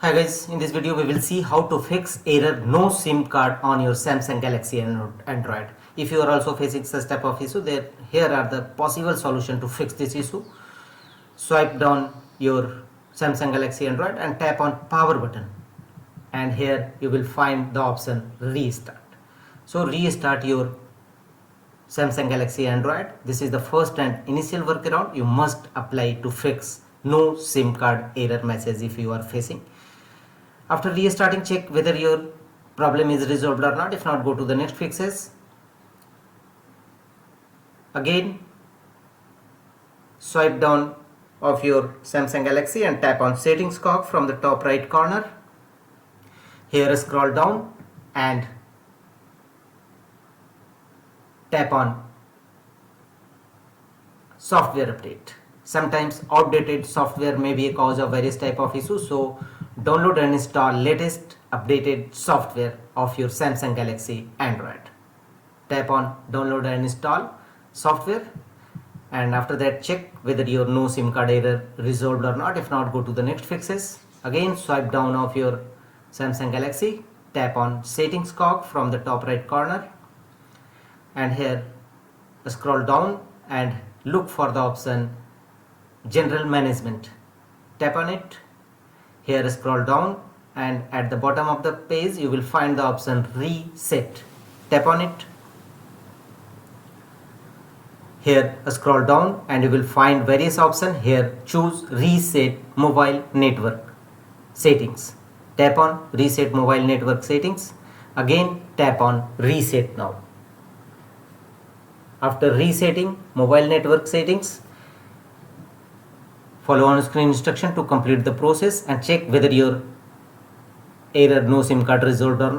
Hi guys, in this video we will see how to fix error no SIM card on your Samsung Galaxy and Android. If you are also facing such type of issue, here are the possible solution to fix this issue. Swipe down your Samsung Galaxy Android and tap on power button, and here you will find the option restart. So restart your Samsung Galaxy Android. This is the first and initial workaround you must apply to fix no SIM card error message if you are facing. After restarting, check whether your problem is resolved or not. If not, go to the next fixes. Again, swipe down of your Samsung Galaxy and tap on settings cog from the top right corner. Here scroll down and tap on software update. Sometimes outdated software may be a cause of various type of issues, so download and install latest updated software of your Samsung Galaxy Android. Tap on download and install software, and after that check whether your no SIM card error resolved or not. If not, go to the next fixes. Again, swipe down of your Samsung Galaxy, tap on settings cog from the top right corner, and here scroll down and look for the option general management. Tap on it. Here scroll down and at the bottom of the page you will find the option reset. Tap on it. Here scroll down and you will find various options. Here choose reset mobile network settings. Tap on reset mobile network settings. Again tap on reset now. After resetting mobile network settings, follow on screen instruction to complete the process and check whether your error no SIM card resolved or not.